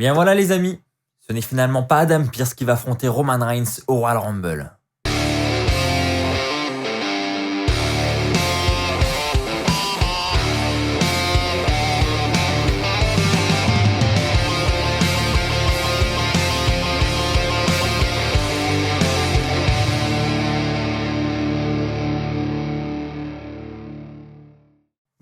Et bien voilà les amis, ce n'est finalement pas Adam Pearce qui va affronter Roman Reigns au Royal Rumble.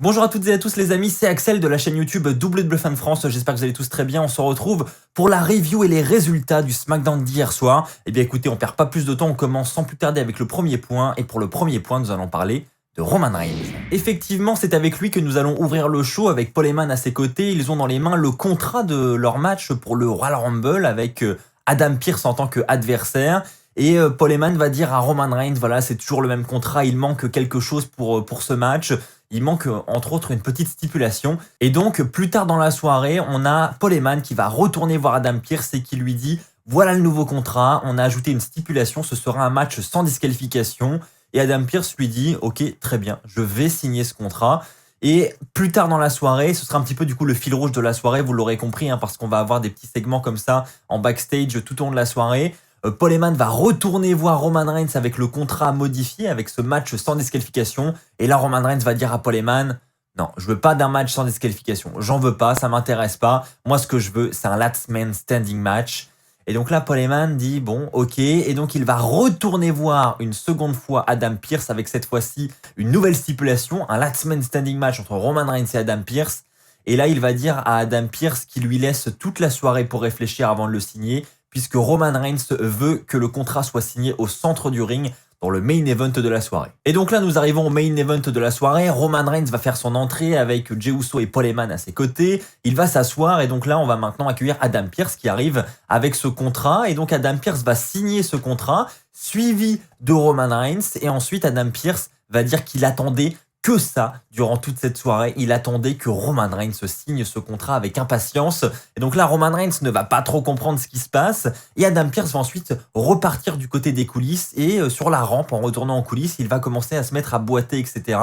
Bonjour à toutes et à tous les amis, c'est Axel de la chaîne YouTube WWE Fan France, j'espère que vous allez tous très bien, on se retrouve pour la review et les résultats du SmackDown d'hier soir. Et bien écoutez, on perd pas plus de temps, on commence sans plus tarder avec le premier point, et pour le premier point nous allons parler de Roman Reigns. Effectivement, c'est avec lui que nous allons ouvrir le show avec Paul Heyman à ses côtés, ils ont dans les mains le contrat de leur match pour le Royal Rumble avec Adam Pearce en tant qu'adversaire. Et Paul Heyman va dire à Roman Reigns, voilà, c'est toujours le même contrat, il manque quelque chose pour ce match. Il manque entre autres une petite stipulation. Et donc, plus tard dans la soirée, on a Paul Heyman qui va retourner voir Adam Pearce et qui lui dit « Voilà le nouveau contrat, on a ajouté une stipulation, ce sera un match sans disqualification. » Et Adam Pearce lui dit « Ok, très bien, je vais signer ce contrat. » Et plus tard dans la soirée, ce sera un petit peu du coup le fil rouge de la soirée, vous l'aurez compris, hein, parce qu'on va avoir des petits segments comme ça en backstage tout au long de la soirée. Paul Heyman va retourner voir Roman Reigns avec le contrat modifié, avec ce match sans disqualification. Et là, Roman Reigns va dire à Paul Heyman, non, je veux pas d'un match sans disqualification. J'en veux pas, ça m'intéresse pas. Moi, ce que je veux, c'est un last man standing match. Et donc là, Paul Heyman dit, bon, ok. Et donc, il va retourner voir une seconde fois Adam Pearce avec cette fois-ci une nouvelle stipulation, un last man standing match entre Roman Reigns et Adam Pearce. Et là, il va dire à Adam Pearce qu'il lui laisse toute la soirée pour réfléchir avant de le signer, puisque Roman Reigns veut que le contrat soit signé au centre du ring dans le main event de la soirée. Et donc là, nous arrivons au main event de la soirée. Roman Reigns va faire son entrée avec Jey Uso et Paul Heyman à ses côtés. Il va s'asseoir et donc là, on va maintenant accueillir Adam Pearce qui arrive avec ce contrat. Et donc Adam Pearce va signer ce contrat, suivi de Roman Reigns. Et ensuite, Adam Pearce va dire qu'il attendait que ça durant toute cette soirée. Il attendait que Roman Reigns signe ce contrat avec impatience. Et donc là, Roman Reigns ne va pas trop comprendre ce qui se passe. Et Adam Pearce va ensuite repartir du côté des coulisses. Et sur la rampe, en retournant en coulisses, il va commencer à se mettre à boiter, etc.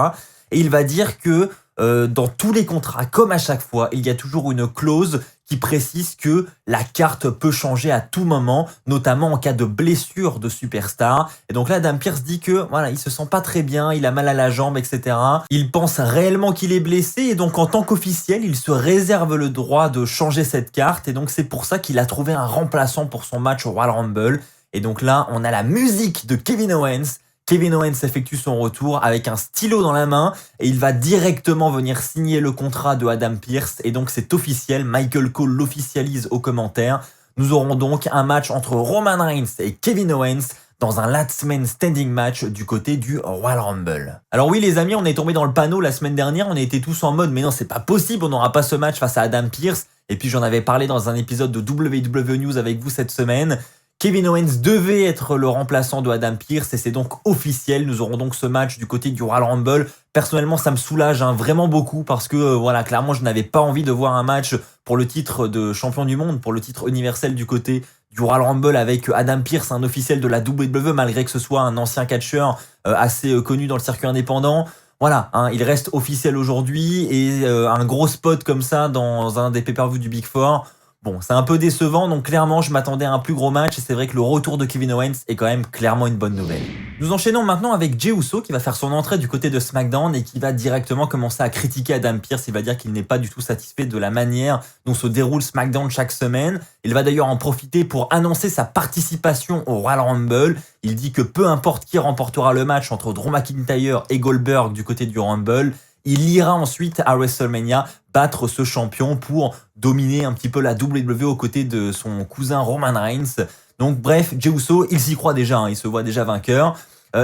Et il va dire que dans tous les contrats, comme à chaque fois, il y a toujours une clause qui précise que la carte peut changer à tout moment, notamment en cas de blessure de superstar. Et donc là, Adam Pearce dit que voilà, il se sent pas très bien, il a mal à la jambe, etc. Il pense réellement qu'il est blessé et donc en tant qu'officiel, il se réserve le droit de changer cette carte. Et donc c'est pour ça qu'il a trouvé un remplaçant pour son match au Royal Rumble. Et donc là, on a la musique de Kevin Owens. Kevin Owens effectue son retour avec un stylo dans la main et il va directement venir signer le contrat de Adam Pearce. Et donc c'est officiel, Michael Cole l'officialise aux commentaires. Nous aurons donc un match entre Roman Reigns et Kevin Owens dans un last man standing match du côté du Royal Rumble. Alors oui les amis, on est tombé dans le panneau la semaine dernière, on était tous en mode mais non c'est pas possible, on n'aura pas ce match face à Adam Pearce. Et puis j'en avais parlé dans un épisode de WWE News avec vous cette semaine. Kevin Owens devait être le remplaçant de Adam Pearce et c'est donc officiel. Nous aurons donc ce match du côté du Royal Rumble. Personnellement, ça me soulage vraiment beaucoup parce que voilà, clairement, je n'avais pas envie de voir un match pour le titre de champion du monde, pour le titre universel du côté du Royal Rumble avec Adam Pearce, un officiel de la WWE, malgré que ce soit un ancien catcheur assez connu dans le circuit indépendant. Voilà, hein, il reste officiel aujourd'hui et un gros spot comme ça dans un des pay-per-view du Big Four. Bon, c'est un peu décevant, donc clairement, je m'attendais à un plus gros match et c'est vrai que le retour de Kevin Owens est quand même clairement une bonne nouvelle. Nous enchaînons maintenant avec Jey Uso qui va faire son entrée du côté de SmackDown et qui va directement commencer à critiquer Adam Pearce. Il va dire qu'il n'est pas du tout satisfait de la manière dont se déroule SmackDown chaque semaine. Il va d'ailleurs en profiter pour annoncer sa participation au Royal Rumble. Il dit que peu importe qui remportera le match entre Drew McIntyre et Goldberg du côté du Rumble, il ira ensuite à WrestleMania battre ce champion pour dominer un petit peu la WWE aux côtés de son cousin Roman Reigns. Donc bref, Jey Uso, il s'y croit déjà, hein, il se voit déjà vainqueur.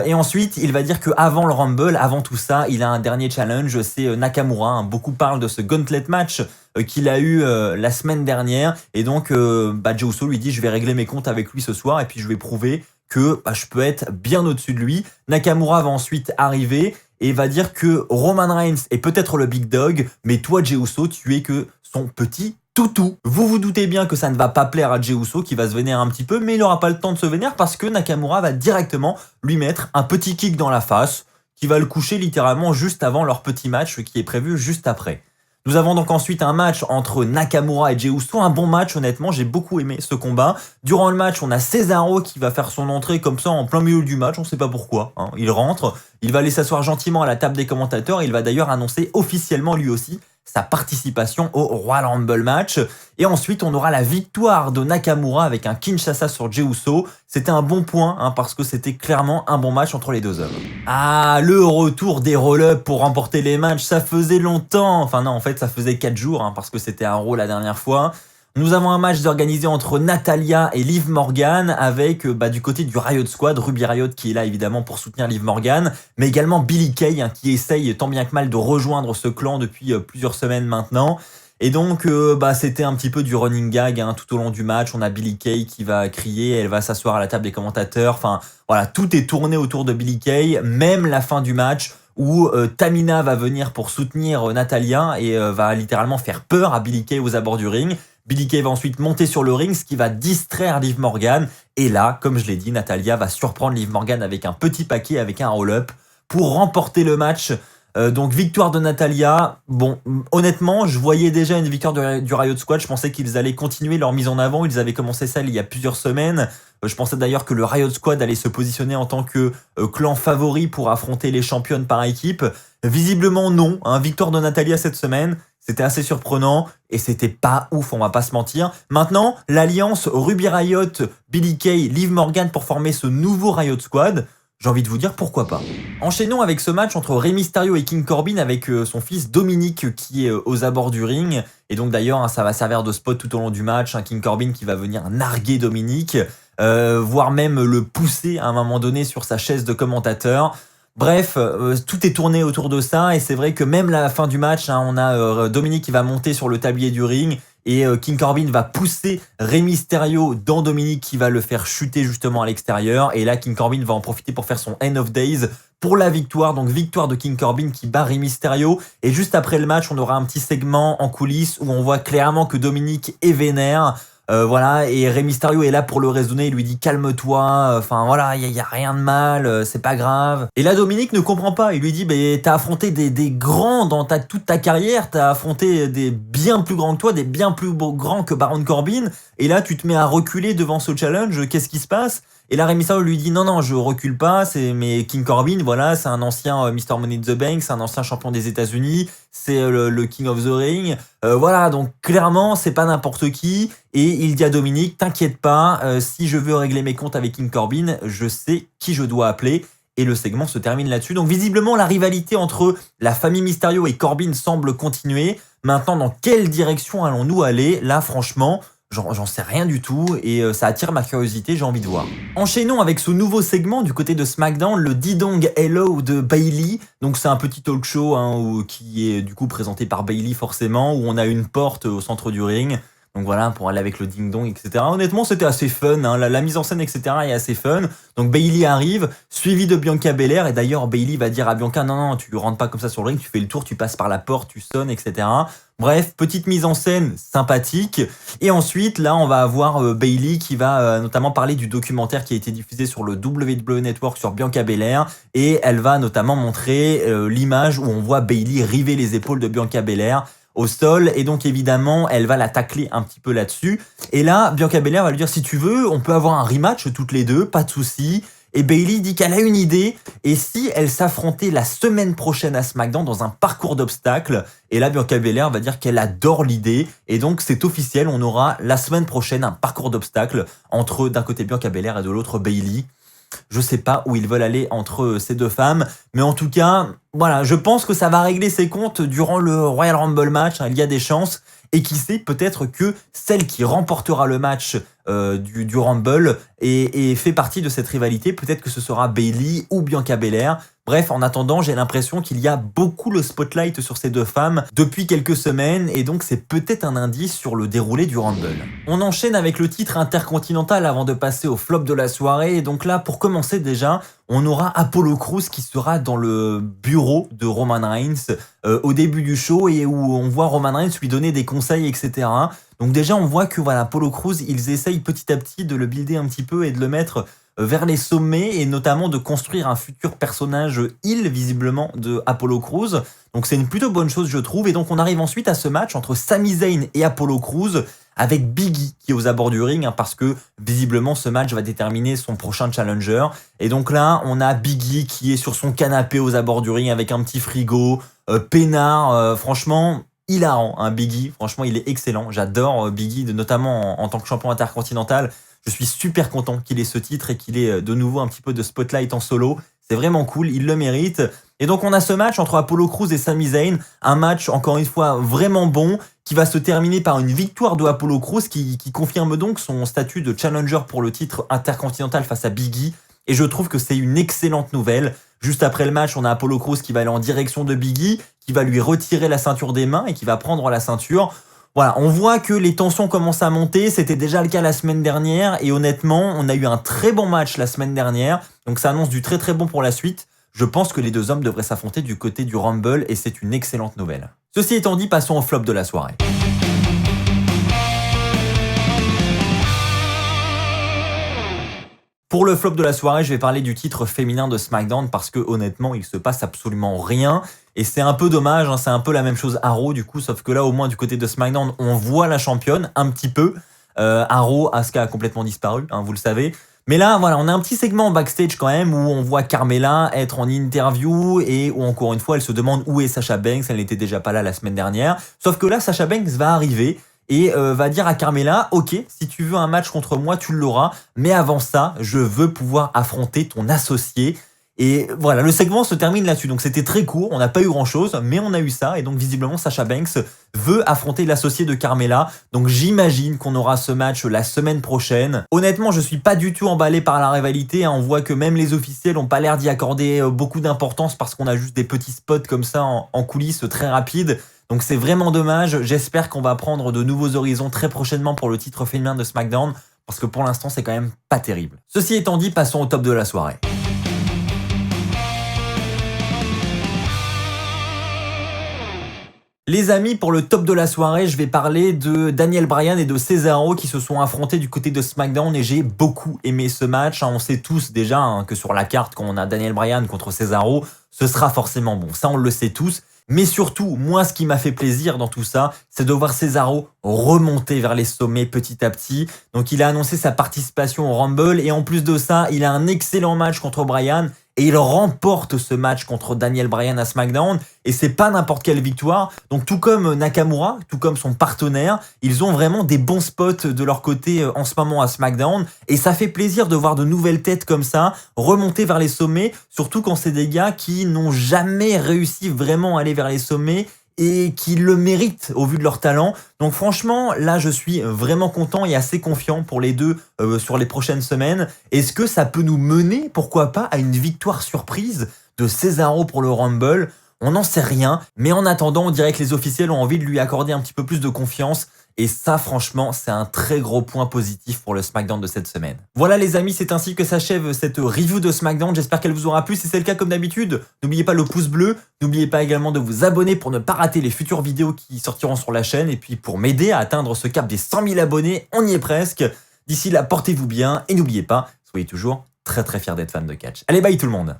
Et ensuite, il va dire qu'avant le Rumble, avant tout ça, il a un dernier challenge, c'est Nakamura. Hein. Beaucoup parlent de ce gauntlet match qu'il a eu la semaine dernière. Et donc, Jey Uso lui dit, je vais régler mes comptes avec lui ce soir et puis je vais prouver que je peux être bien au-dessus de lui. Nakamura va ensuite arriver et va dire que Roman Reigns est peut-être le big dog, mais toi, Jey Uso, tu es que son petit toutou. Vous vous doutez bien que ça ne va pas plaire à Jey Uso, qui va se vénérer un petit peu, mais il n'aura pas le temps de se vénérer parce que Nakamura va directement lui mettre un petit kick dans la face, qui va le coucher littéralement juste avant leur petit match qui est prévu juste après. Nous avons donc ensuite un match entre Nakamura et Jey Uso, un bon match honnêtement, j'ai beaucoup aimé ce combat. Durant le match, on a Cesaro qui va faire son entrée comme ça en plein milieu du match, on sait pas pourquoi, hein. Il rentre, il va aller s'asseoir gentiment à la table des commentateurs, il va d'ailleurs annoncer officiellement lui aussi sa participation au Royal Rumble match. Et ensuite, on aura la victoire de Nakamura avec un Kinshasa sur Jey Uso. C'était un bon point, hein, parce que c'était clairement un bon match entre les deux hommes. Ah, le retour des roll-up pour remporter les matchs, ça faisait longtemps. Enfin non, en fait, ça faisait 4 jours, hein, parce que c'était un Raw la dernière fois. Nous avons un match organisé entre Natalya et Liv Morgan avec du côté du Riot Squad, Ruby Riot qui est là évidemment pour soutenir Liv Morgan, mais également Billie Kay hein, qui essaye tant bien que mal de rejoindre ce clan depuis plusieurs semaines maintenant. Et donc c'était un petit peu du running gag hein, tout au long du match. On a Billie Kay qui va crier, elle va s'asseoir à la table des commentateurs. Enfin voilà, tout est tourné autour de Billie Kay, même la fin du match où Tamina va venir pour soutenir Natalya et va littéralement faire peur à Billie Kay aux abords du ring. Billie Kay va ensuite monter sur le ring, ce qui va distraire Liv Morgan. Et là, comme je l'ai dit, Natalya va surprendre Liv Morgan avec un petit paquet, avec un roll-up, pour remporter le match. Donc victoire de Natalya. Bon, honnêtement, je voyais déjà une victoire du Riot Squad. Je pensais qu'ils allaient continuer leur mise en avant. Ils avaient commencé ça il y a plusieurs semaines. Je pensais d'ailleurs que le Riot Squad allait se positionner en tant que clan favori pour affronter les championnes par équipe. Visiblement non. Hein, victoire de Natalya cette semaine. C'était assez surprenant et c'était pas ouf, on va pas se mentir. Maintenant, l'alliance Ruby Riot, Billie Kay, Liv Morgan pour former ce nouveau Riot Squad, j'ai envie de vous dire pourquoi pas. Enchaînons avec ce match entre Rey Mysterio et King Corbin avec son fils Dominic qui est aux abords du ring. Et donc d'ailleurs, hein, ça va servir de spot tout au long du match. Hein, King Corbin qui va venir narguer Dominic, voire même le pousser à un moment donné sur sa chaise de commentateur. Bref, tout est tourné autour de ça et c'est vrai que même à la fin du match, hein, on a Dominic qui va monter sur le tablier du ring et King Corbin va pousser Rey Mysterio dans Dominic qui va le faire chuter justement à l'extérieur et là King Corbin va en profiter pour faire son End of Days pour la victoire, donc victoire de King Corbin qui bat Rey Mysterio et juste après le match on aura un petit segment en coulisses où on voit clairement que Dominic est vénère. Voilà, et Rey Mysterio est là pour le raisonner, il lui dit calme-toi, enfin voilà, y a rien de mal, c'est pas grave. Et là Dominic ne comprend pas, il lui dit t'as affronté des grands dans toute ta carrière, t'as affronté des bien plus grands que toi, des bien plus grands que Baron Corbin, et là tu te mets à reculer devant ce challenge, qu'est-ce qui se passe? Et là Rey Mysterio lui dit non je recule pas, mais King Corbin voilà, c'est un ancien Mr. Money in the Bank, c'est un ancien champion des États-Unis, c'est le King of the Ring. Voilà, donc clairement c'est pas n'importe qui et il dit à Dominic t'inquiète pas, si je veux régler mes comptes avec King Corbin, je sais qui je dois appeler. Et le segment se termine là-dessus. Donc visiblement la rivalité entre la famille Mysterio et Corbin semble continuer. Maintenant dans quelle direction allons-nous aller? Là franchement j'en sais rien du tout et ça attire ma curiosité, j'ai envie de voir. Enchaînons avec ce nouveau segment du côté de SmackDown, le Didong Hello de Bayley. Donc c'est un petit talk show hein, qui est du coup présenté par Bayley forcément, où on a une porte au centre du ring. Donc voilà, pour aller avec le ding-dong, etc. Honnêtement, c'était assez fun, hein. La mise en scène, etc. est assez fun. Donc Bayley arrive, suivi de Bianca Belair. Et d'ailleurs, Bayley va dire à Bianca, non, tu rentres pas comme ça sur le ring, tu fais le tour, tu passes par la porte, tu sonnes, etc. Bref, petite mise en scène sympathique. Et ensuite, là, on va avoir Bayley qui va notamment parler du documentaire qui a été diffusé sur le WWE Network sur Bianca Belair. Et elle va notamment montrer l'image où on voit Bayley river les épaules de Bianca Belair au sol, et donc évidemment elle va la tacler un petit peu là-dessus, et là Bianca Belair va lui dire si tu veux on peut avoir un rematch toutes les deux, pas de souci. Et Bayley dit qu'elle a une idée, et si elle s'affrontait la semaine prochaine à SmackDown dans un parcours d'obstacles, et là Bianca Belair va dire qu'elle adore l'idée, et donc c'est officiel, on aura la semaine prochaine un parcours d'obstacles entre d'un côté Bianca Belair et de l'autre Bayley. Je sais pas où ils veulent aller entre ces deux femmes, mais en tout cas, voilà, je pense que ça va régler ses comptes durant le Royal Rumble match, hein, il y a des chances, et qui sait, peut-être que celle qui remportera le match du Rumble et fait partie de cette rivalité, peut-être que ce sera Bayley ou Bianca Belair. Bref, en attendant, j'ai l'impression qu'il y a beaucoup le spotlight sur ces deux femmes depuis quelques semaines, et donc c'est peut-être un indice sur le déroulé du Rumble. On enchaîne avec le titre intercontinental avant de passer au flop de la soirée, et donc là, pour commencer déjà, on aura Apollo Crews qui sera dans le bureau de Roman Reigns au début du show, et où on voit Roman Reigns lui donner des conseils, etc. Donc déjà, on voit que voilà, Apollo Crews, ils essayent petit à petit de le builder un petit peu et de le mettre vers les sommets et notamment de construire un futur personnage heel visiblement de Apollo Crews. Donc c'est une plutôt bonne chose je trouve. Et donc on arrive ensuite à ce match entre Sami Zayn et Apollo Crews avec Big E qui est aux abords du ring parce que visiblement ce match va déterminer son prochain challenger. Et donc là on a Big E qui est sur son canapé aux abords du ring avec un petit frigo, peinard, franchement hilarant, hein, Big E, franchement il est excellent, j'adore Big E, notamment en tant que champion intercontinental. Je suis super content qu'il ait ce titre et qu'il ait de nouveau un petit peu de spotlight en solo. C'est vraiment cool, il le mérite. Et donc on a ce match entre Apollo Crews et Sami Zayn, un match encore une fois vraiment bon, qui va se terminer par une victoire de Apollo Crews qui confirme donc son statut de challenger pour le titre intercontinental face à Big E. Et je trouve que c'est une excellente nouvelle. Juste après le match, on a Apollo Crews qui va aller en direction de Big E, qui va lui retirer la ceinture des mains et qui va prendre la ceinture. Voilà, on voit que les tensions commencent à monter, c'était déjà le cas la semaine dernière et honnêtement, on a eu un très bon match la semaine dernière, donc ça annonce du très très bon pour la suite. Je pense que les deux hommes devraient s'affronter du côté du Rumble et c'est une excellente nouvelle. Ceci étant dit, passons au flop de la soirée. Pour le flop de la soirée, je vais parler du titre féminin de SmackDown parce que honnêtement, il se passe absolument rien. Et c'est un peu dommage, hein, c'est un peu la même chose à Raw du coup, sauf que là au moins du côté de SmackDown, on voit la championne un petit peu. À Raw, Asuka a complètement disparu, hein, vous le savez. Mais là, voilà, on a un petit segment backstage quand même où on voit Carmella être en interview et où encore une fois, elle se demande où est Sasha Banks. Elle n'était déjà pas là la semaine dernière. Sauf que là, Sasha Banks va arriver et va dire à Carmella, ok, si tu veux un match contre moi, tu l'auras, mais avant ça, je veux pouvoir affronter ton associé. Et voilà, le segment se termine là-dessus. Donc c'était très court, on n'a pas eu grand-chose, mais on a eu ça. Et donc visiblement, Sasha Banks veut affronter l'associé de Carmella. Donc j'imagine qu'on aura ce match la semaine prochaine. Honnêtement, je suis pas du tout emballé par la rivalité, hein. On voit que même les officiels n'ont pas l'air d'y accorder beaucoup d'importance parce qu'on a juste des petits spots comme ça en coulisses très rapides. Donc c'est vraiment dommage. J'espère qu'on va prendre de nouveaux horizons très prochainement pour le titre féminin de SmackDown parce que pour l'instant, c'est quand même pas terrible. Ceci étant dit, passons au top de la soirée. Les amis, pour le top de la soirée, je vais parler de Daniel Bryan et de Cesaro qui se sont affrontés du côté de SmackDown et j'ai beaucoup aimé ce match. On sait tous déjà que sur la carte, quand on a Daniel Bryan contre Cesaro, ce sera forcément bon. Ça, on le sait tous. Mais surtout, moi, ce qui m'a fait plaisir dans tout ça, c'est de voir Cesaro remonter vers les sommets petit à petit. Donc, il a annoncé sa participation au Rumble et en plus de ça, il a un excellent match contre Bryan. Et il remporte ce match contre Daniel Bryan à SmackDown. Et c'est pas n'importe quelle victoire. Donc tout comme Nakamura, tout comme son partenaire, ils ont vraiment des bons spots de leur côté en ce moment à SmackDown. Et ça fait plaisir de voir de nouvelles têtes comme ça remonter vers les sommets. Surtout quand c'est des gars qui n'ont jamais réussi vraiment à aller vers les sommets et qui le méritent au vu de leur talent. Donc franchement, là, je suis vraiment content et assez confiant pour les deux sur les prochaines semaines. Est-ce que ça peut nous mener, pourquoi pas, à une victoire surprise de Cesaro pour le Rumble? On n'en sait rien, mais en attendant, on dirait que les officiels ont envie de lui accorder un petit peu plus de confiance. Et ça, franchement, c'est un très gros point positif pour le SmackDown de cette semaine. Voilà les amis, c'est ainsi que s'achève cette review de SmackDown. J'espère qu'elle vous aura plu. Si c'est le cas, comme d'habitude, n'oubliez pas le pouce bleu. N'oubliez pas également de vous abonner pour ne pas rater les futures vidéos qui sortiront sur la chaîne. Et puis pour m'aider à atteindre ce cap des 100 000 abonnés, on y est presque. D'ici là, portez-vous bien et n'oubliez pas, soyez toujours très très fiers d'être fan de catch. Allez, bye tout le monde!